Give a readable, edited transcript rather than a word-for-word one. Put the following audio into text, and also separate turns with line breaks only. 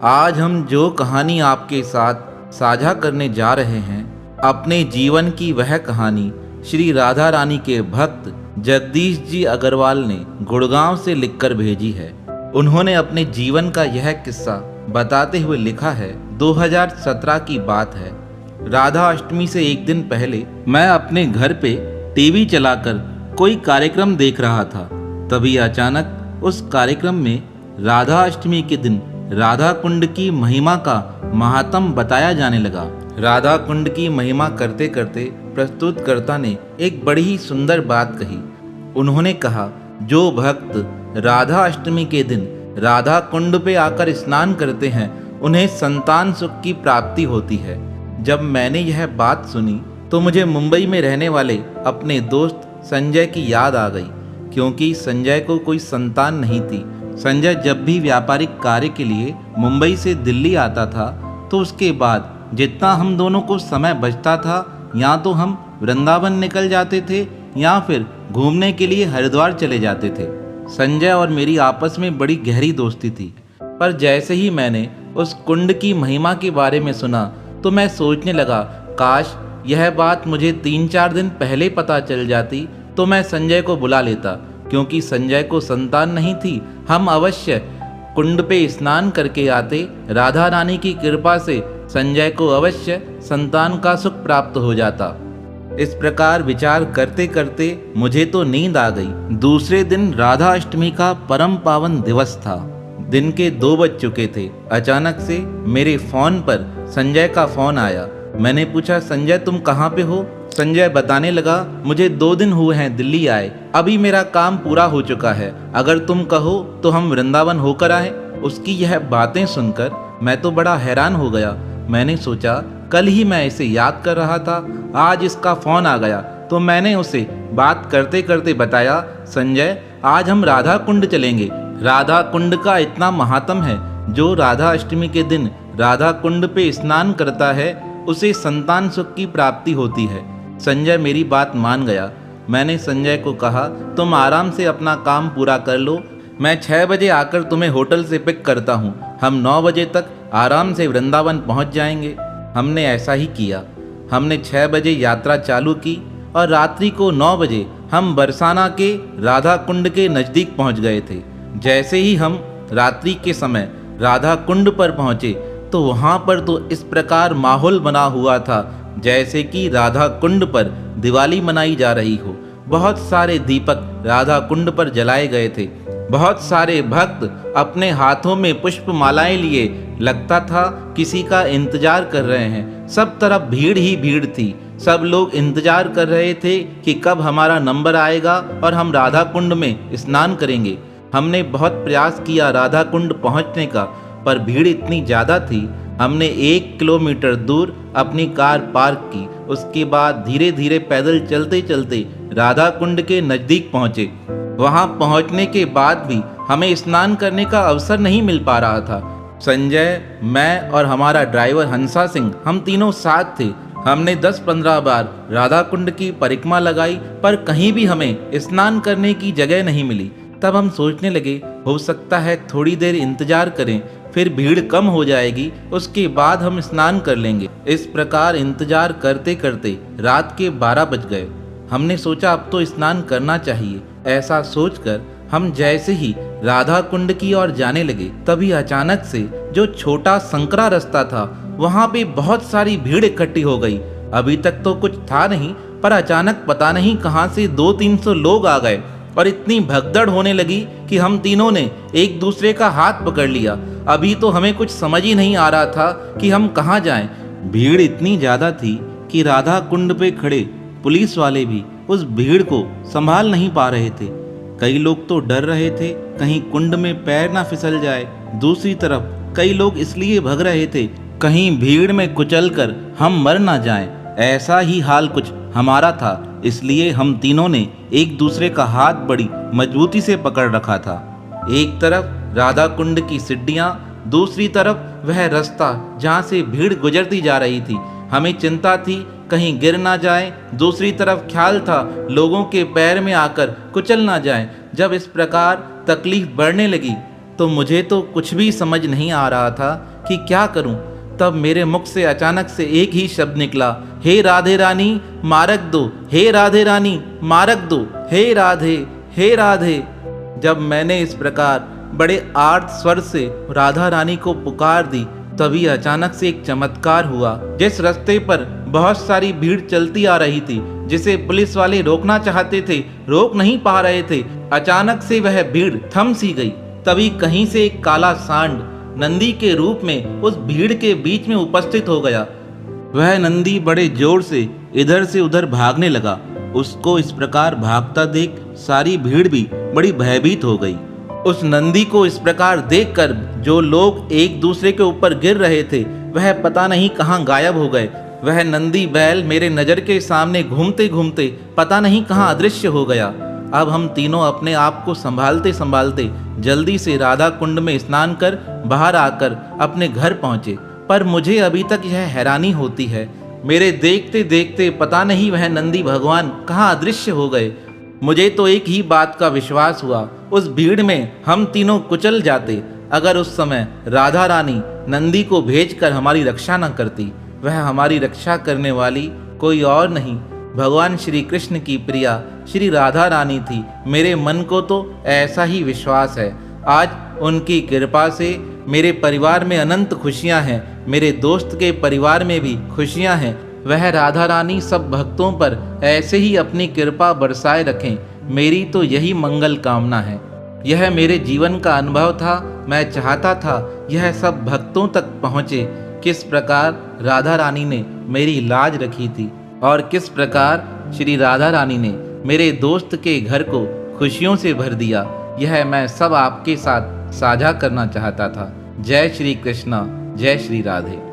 आज हम जो कहानी आपके साथ साझा करने जा रहे हैं, अपने जीवन की वह कहानी श्री राधा रानी के भक्त जगदीश जी अग्रवाल ने गुड़गांव से लिखकर भेजी है। उन्होंने अपने जीवन का यह किस्सा बताते हुए लिखा है, 2017 की बात है। राधा अष्टमी से एक दिन पहले मैं अपने घर पे टीवी चलाकर कोई कार्यक्रम देख रहा था। तभी अचानक उस कार्यक्रम में राधा अष्टमी के दिन राधा कुंड की महिमा का महात्म बताया जाने लगा। राधा कुंड की महिमा करते करते प्रस्तुतकर्ता ने एक बड़ी ही सुंदर बात कही। उन्होंने कहा, जो भक्त राधा अष्टमी के दिन राधा कुंड पे आकर स्नान करते हैं, उन्हें संतान सुख की प्राप्ति होती है। जब मैंने यह बात सुनी तो मुझे मुंबई में रहने वाले अपने दोस्त संजय की याद आ गई, क्योंकि संजय को कोई संतान नहीं थी। संजय जब भी व्यापारिक कार्य के लिए मुंबई से दिल्ली आता था तो उसके बाद जितना हम दोनों को समय बचता था, या तो हम वृंदावन निकल जाते थे या फिर घूमने के लिए हरिद्वार चले जाते थे। संजय और मेरी आपस में बड़ी गहरी दोस्ती थी। पर जैसे ही मैंने उस कुंड की महिमा के बारे में सुना तो मैं सोचने लगा, काश यह बात मुझे 3-4 दिन पहले पता चल जाती तो मैं संजय को बुला लेता, क्योंकि संजय को संतान नहीं थी। हम अवश्य कुंड पे स्नान करके आते। राधा रानी की कृपा से संजय को अवश्य संतान का सुख प्राप्त हो जाता। इस प्रकार विचार करते करते मुझे तो नींद आ गई। दूसरे दिन राधा अष्टमी का परम पावन दिवस था। दिन के 2 बज चुके थे। अचानक से मेरे फोन पर संजय का फोन आया। मैंने पूछा, संजय तुम कहाँ पे हो? संजय बताने लगा, मुझे 2 दिन हुए हैं दिल्ली आए, अभी मेरा काम पूरा हो चुका है, अगर तुम कहो तो हम वृंदावन होकर आए। उसकी यह बातें सुनकर मैं तो बड़ा हैरान हो गया। मैंने सोचा, कल ही मैं इसे याद कर रहा था, आज इसका फोन आ गया। तो मैंने उसे बात करते करते बताया, संजय आज हम राधा कुंड चलेंगे। राधा कुंड का इतना महात्म है, जो राधा अष्टमी के दिन राधा कुंड पे स्नान करता है उसे संतान सुख की प्राप्ति होती है। संजय मेरी बात मान गया। मैंने संजय को कहा, तुम आराम से अपना काम पूरा कर लो, मैं 6 बजे आकर तुम्हें होटल से पिक करता हूँ। हम 9 बजे तक आराम से वृंदावन पहुँच जाएंगे। हमने ऐसा ही किया। हमने 6 बजे यात्रा चालू की और रात्रि को 9 बजे हम बरसाना के राधा कुंड के नज़दीक पहुँच गए थे। जैसे ही हम रात्रि के समय राधा कुंड पर पहुँचे तो वहाँ पर तो इस प्रकार माहौल बना हुआ था जैसे कि राधा कुंड पर दिवाली मनाई जा रही हो। बहुत सारे दीपक राधा कुंड पर जलाए गए थे। बहुत सारे भक्त अपने हाथों में पुष्प मालाएं लिए लगता था किसी का इंतजार कर रहे हैं। सब तरफ भीड़ ही भीड़ थी। सब लोग इंतजार कर रहे थे कि कब हमारा नंबर आएगा और हम राधा कुंड में स्नान करेंगे। हमने बहुत प्रयास किया राधा कुंड पहुंचने का, पर भीड़ इतनी ज़्यादा थी। हमने 1 किलोमीटर दूर अपनी कार पार्क की। उसके बाद धीरे धीरे पैदल चलते चलते राधा कुंड के नज़दीक पहुँचे। वहाँ पहुँचने के बाद भी हमें स्नान करने का अवसर नहीं मिल पा रहा था। संजय, मैं और हमारा ड्राइवर हंसा सिंह, हम तीनों साथ थे। हमने 10-15 बार राधा कुंड की परिक्रमा लगाई, पर कहीं भी हमें स्नान करने की जगह नहीं मिली। तब हम सोचने लगे, हो सकता है थोड़ी देर इंतजार करें, फिर भीड़ कम हो जाएगी, उसके बाद हम स्नान कर लेंगे। इस प्रकार इंतजार करते करते रात के 12 बज गए। हमने सोचा अब तो स्नान करना चाहिए। ऐसा सोचकर हम जैसे ही राधा कुंड की ओर जाने लगे, तभी अचानक से जो छोटा संकरा रास्ता था वहाँ पे बहुत सारी भीड़ इकट्ठी हो गई। अभी तक तो कुछ था नहीं, पर अचानक पता नहीं कहाँ से 200-300 लोग आ गए और इतनी भगदड़ होने लगी कि हम तीनों ने एक दूसरे का हाथ पकड़ लिया। अभी तो हमें कुछ समझ ही नहीं आ रहा था कि हम कहाँ जाएं। भीड़ इतनी ज़्यादा थी कि राधा कुंड पे खड़े पुलिस वाले भी उस भीड़ को संभाल नहीं पा रहे थे। कई लोग तो डर रहे थे कहीं कुंड में पैर ना फिसल जाए। दूसरी तरफ कई लोग इसलिए भग रहे थे कहीं भीड़ में कुचलकर हम मर ना जाएं। ऐसा ही हाल कुछ हमारा था, इसलिए हम तीनों ने एक दूसरे का हाथ बड़ी मजबूती से पकड़ रखा था। एक तरफ राधा कुंड की सीढ़ियाँ, दूसरी तरफ वह रास्ता जहाँ से भीड़ गुजरती जा रही थी। हमें चिंता थी कहीं गिर ना जाए, दूसरी तरफ ख्याल था लोगों के पैर में आकर कुचल ना जाए। जब इस प्रकार तकलीफ बढ़ने लगी तो मुझे तो कुछ भी समझ नहीं आ रहा था कि क्या करूं। तब मेरे मुख से अचानक से एक ही शब्द निकला, हे राधे रानी मारक दो, हे राधे रानी मारक दो, हे राधे, हे राधे। जब मैंने इस प्रकार बड़े आर्त स्वर से राधा रानी को पुकार दी, तभी अचानक से एक चमत्कार हुआ। जिस रास्ते पर बहुत सारी भीड़ चलती आ रही थी, जिसे पुलिस वाले रोकना चाहते थे, रोक नहीं पा रहे थे, अचानक से वह भीड़ थम सी गई। तभी कहीं से एक काला सांड नंदी के रूप में उस भीड़ के बीच में उपस्थित हो गया। वह नंदी बड़े जोर से इधर से उधर भागने लगा। उसको इस प्रकार भागता देख सारी भीड़ भी बड़ी भयभीत हो गई। उस नंदी को इस प्रकार देखकर जो लोग एक दूसरे के ऊपर गिर रहे थे, वह पता नहीं कहाँ गायब हो गए। वह नंदी बैल मेरे नज़र के सामने घूमते घूमते पता नहीं कहाँ अदृश्य हो गया। अब हम तीनों अपने आप को संभालते संभालते जल्दी से राधा कुंड में स्नान कर बाहर आकर अपने घर पहुँचे। पर मुझे अभी तक यह हैरानी होती है, मेरे देखते देखते पता नहीं वह नंदी भगवान कहाँ अदृश्य हो गए। मुझे तो एक ही बात का विश्वास हुआ, उस भीड़ में हम तीनों कुचल जाते अगर उस समय राधा रानी नंदी को भेजकर हमारी रक्षा न करती। वह हमारी रक्षा करने वाली कोई और नहीं, भगवान श्री कृष्ण की प्रिया श्री राधा रानी थी। मेरे मन को तो ऐसा ही विश्वास है। आज उनकी कृपा से मेरे परिवार में अनंत खुशियां हैं, मेरे दोस्त के परिवार में भी खुशियां हैं। वह राधा रानी सब भक्तों पर ऐसे ही अपनी कृपा बरसाए रखें, मेरी तो यही मंगल कामना है। यह मेरे जीवन का अनुभव था। मैं चाहता था यह सब भक्तों तक पहुँचे। किस प्रकार राधा रानी ने मेरी लाज रखी थी और किस प्रकार श्री राधा रानी ने मेरे दोस्त के घर को खुशियों से भर दिया, यह मैं सब आपके साथ साझा करना चाहता था। जय श्री कृष्णा, जय श्री राधे।